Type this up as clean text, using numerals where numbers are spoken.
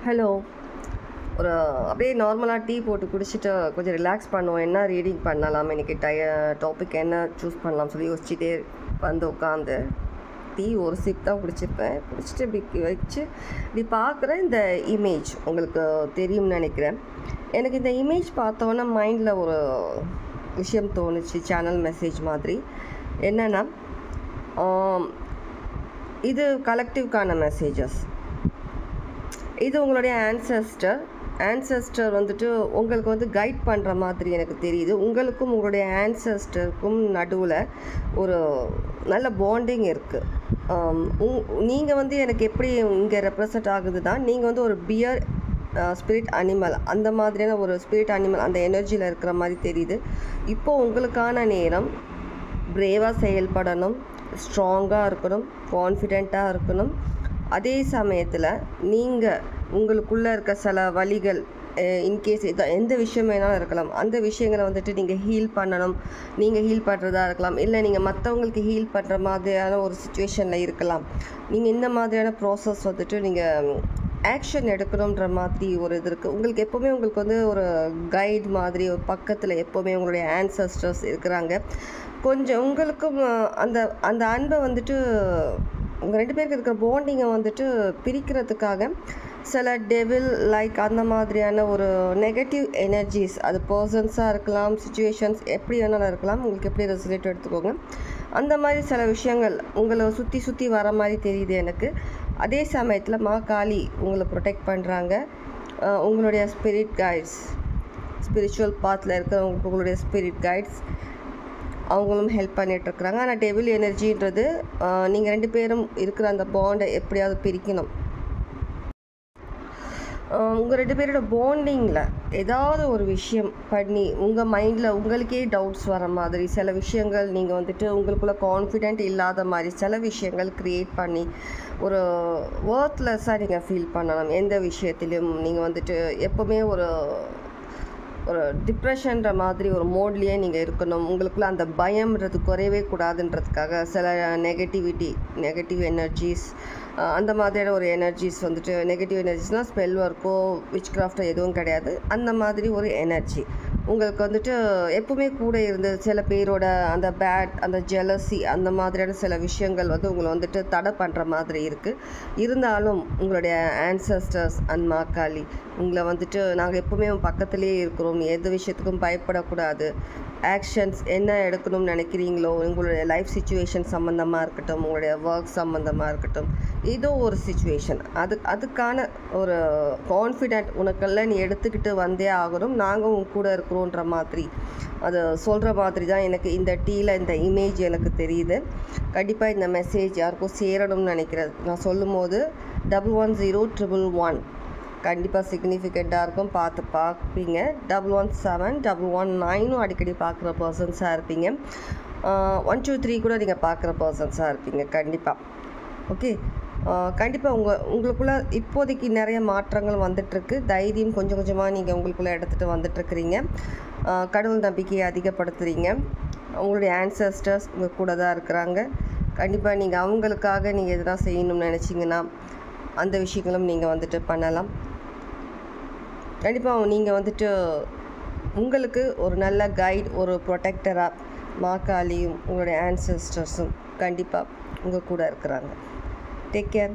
Hello. ஒரு அப்படியே நார்மலாக டீ போட்டு குடிச்சிட்டு கொஞ்சம் ரிலாக்ஸ் பண்ணுவோம். என்ன ரீடிங் பண்ணலாம், இன்றைக்கி டாபிக் என்ன சூஸ் பண்ணலாம் சொல்லி யோசிச்சுட்டே வந்து உட்காந்து டீ ஒரு சிப் தான் குடிச்சிருப்பேன். குடிச்சிட்டு இப்படி வச்சு இப்படி பார்க்குறேன். இந்த இமேஜ் உங்களுக்கு தெரியும்னு நினைக்கிறேன். எனக்கு இந்த இமேஜ் பார்த்தோன்னா மைண்டில் ஒரு விஷயம் தோணுச்சு, சேனல் மெசேஜ் மாதிரி. என்னென்னா, இது கலெக்டிவ்க்கான மெசேஜஸ். இது உங்களுடைய ஆன்சஸ்டர் வந்துட்டு உங்களுக்கு வந்து கைட் பண்ணுற மாதிரி எனக்கு தெரியுது. உங்களுக்கும் உங்களுடைய ஆன்சஸ்டருக்கும் நடுவில் ஒரு நல்ல பாண்டிங் இருக்குது. நீங்கள் வந்து எனக்கு எப்படி இங்கே ரெப்ரசன்ட் ஆகுதுன்னா, நீங்கள் வந்து ஒரு பியர் ஸ்பிரிட் அனிமல், அந்த மாதிரியான ஒரு ஸ்பிரிட் அனிமல், அந்த எனர்ஜியில் இருக்கிற மாதிரி தெரியுது. இப்போது உங்களுக்கான நேரம் பிரேவாக செயல்படணும், ஸ்ட்ராங்காக இருக்கணும், கான்ஃபிடெண்ட்டாக இருக்கணும். அதே சமயத்தில் நீங்கள் உங்களுக்குள்ளே இருக்க சில வலிகள், இன்கேஸ் எந்த விஷயம் வேணாலும் இருக்கலாம், அந்த விஷயங்களை வந்துட்டு நீங்கள் ஹீல் பண்ணணும். நீங்கள் ஹீல் பண்ணுறதா இருக்கலாம், இல்லை நீங்கள் மற்றவங்களுக்கு ஹீல் பண்ணுற மாதிரியான ஒரு சுச்சுவேஷனில் இருக்கலாம். நீங்கள் இந்த மாதிரியான ப்ராசஸ் வந்துட்டு நீங்கள் ஆக்ஷன் எடுக்கணுன்ற மாதிரி ஒரு இது இருக்குது. உங்களுக்கு எப்போவுமே உங்களுக்கு வந்து ஒரு கைட் மாதிரி ஒரு பக்கத்தில் எப்போவுமே உங்களுடைய ஆன்சஸ்டர்ஸ் இருக்கிறாங்க. கொஞ்சம் உங்களுக்கும் அந்த அந்த அன்பை வந்துட்டு உங்கள் 2 பேருக்கு இருக்கிற பாண்டிங்கை வந்துட்டு பிரிக்கிறதுக்காக சில டெவில் லைக் அந்த மாதிரியான ஒரு நெகட்டிவ் எனர்ஜிஸ், அது பர்சன்ஸாக இருக்கலாம், சுச்சுவேஷன்ஸ் எப்படி வேணாலும் இருக்கலாம், உங்களுக்கு எப்படி ரெசல்ட் எடுத்துக்கோங்க. அந்த மாதிரி சில விஷயங்கள் உங்களை சுற்றி வர மாதிரி தெரியுது எனக்கு. அதே சமயத்தில் காளி உங்களை ப்ரொடெக்ட் பண்ணுறாங்க. உங்களுடைய ஸ்பிரிட் கைட்ஸ், ஸ்பிரிச்சுவல் பாத்தில் இருக்கிறவங்களுக்கு உங்களுடைய ஸ்பிரிட் கைட்ஸ் அவங்களும் ஹெல்ப் பண்ணிகிட்ருக்குறாங்க. ஆனால் டெவில் எனர்ஜின்றது நீங்கள் 2 பேரும் இருக்கிற அந்த பாண்டை எப்படியாவது பிரிக்கணும். உங்கள் 2 பேரோட பாண்டிங்கில் ஏதாவது ஒரு விஷயம் பண்ணி உங்கள் மைண்டில் உங்களுக்கே டவுட்ஸ் வர மாதிரி சில விஷயங்கள், நீங்கள் வந்துட்டு உங்களுக்குள்ள கான்ஃபிடென்ட் இல்லாத மாதிரி சில விஷயங்கள் க்ரியேட் பண்ணி ஒரு ஒர்த்லெஸ்ஸாக நீங்கள் ஃபீல் பண்ணலாம். எந்த விஷயத்திலும் நீங்கள் வந்துட்டு எப்போவுமே ஒரு டிப்ரெஷன்ற மாதிரி ஒரு மோட்லேயே நீங்கள் இருக்கணும். உங்களுக்குள்ள அந்த பயம்ன்றது குறையவே கூடாதுன்றதுக்காக சில நெகட்டிவ் எனர்ஜிஸ், அந்த மாதிரியான ஒரு எனர்ஜிஸ் வந்துட்டு, நெகட்டிவ் எனர்ஜிஸ்னால் ஸ்பெல் ஒர்க்கோ விச் கிராஃப்டோ எதுவும் கிடையாது. அந்த மாதிரி ஒரு எனர்ஜி உங்களுக்கு வந்துட்டு எப்பவுமே கூட இருந்து சில பேரோட அந்த அந்த ஜெலசி, அந்த மாதிரியான சில விஷயங்கள் வந்து உங்களை வந்துட்டு தடை பண்ணுற மாதிரி இருக்குது. இருந்தாலும் உங்களுடைய ஆன்சஸ்டர்ஸ் அண்ட் காளி உங்களை வந்துட்டு நாங்கள் எப்போவுமே பக்கத்துலேயே இருக்கிறோம், எந்த விஷயத்துக்கும் பயப்படக்கூடாது, ஆக்ஷன்ஸ் என்ன எடுக்கணும்னு நினைக்கிறீங்களோ, உங்களுடைய லைஃப் சுச்சுவேஷன் சம்மந்தமாக இருக்கட்டும், உங்களுடைய ஒர்க் சம்மந்தமாக இருக்கட்டும், ஏதோ ஒரு சுச்சுவேஷன், அதுக்கான ஒரு கான்ஃபிடென்ட் உனக்கெல்லாம் நீ எடுத்துக்கிட்டு வந்தே ஆகணும், நாங்கள் உங்க கூட இருக்கிறோன்ற மாதிரி அது சொல்கிற மாதிரி தான் எனக்கு இந்த டீயில் இந்த இமேஜ் எனக்கு தெரியுது. கண்டிப்பாக இந்த மெசேஜ் யாருக்கும் சேரணும்னு நினைக்கிறேன். நான் சொல்லும் போது 110111 கண்டிப்பாக சிக்னிஃபிகண்ட்டாக இருக்கும். பார்ப்பீங்க. 117 அடிக்கடி பார்க்குற பர்சன்ஸாக இருப்பீங்க. 123 கூட நீங்கள் பார்க்குற பர்சன்ஸாக இருப்பீங்க கண்டிப்பாக. ஓகே, கண்டிப்பாக உங்களுக்குள்ளே இப்போதைக்கு நிறைய மாற்றங்கள் வந்துட்டுருக்கு. தைரியம் கொஞ்சம் கொஞ்சமாக நீங்கள் உங்களுக்குள்ளே எடுத்துகிட்டு வந்துட்டுருக்கிறீங்க. கடவுள் நம்பிக்கையை அதிகப்படுத்துகிறீங்க. உங்களுடைய ஆன்சஸ்டர்ஸ் உங்கள் கூட தான் இருக்கிறாங்க. கண்டிப்பாக நீங்கள் அவங்களுக்காக நீங்கள் எதனா செய்யணும்னு நினச்சிங்கன்னா அந்த விஷயங்களும் நீங்கள் வந்துட்டு பண்ணலாம். கண்டிப்பாக நீங்கள் வந்துட்டு உங்களுக்கு ஒரு நல்ல கைட், ஒரு ப்ரொடெக்டராக காளியும் உங்களுடைய ஆன்சஸ்டர்ஸும் கண்டிப்பாக உங்கள் கூட இருக்கிறாங்க. Take care.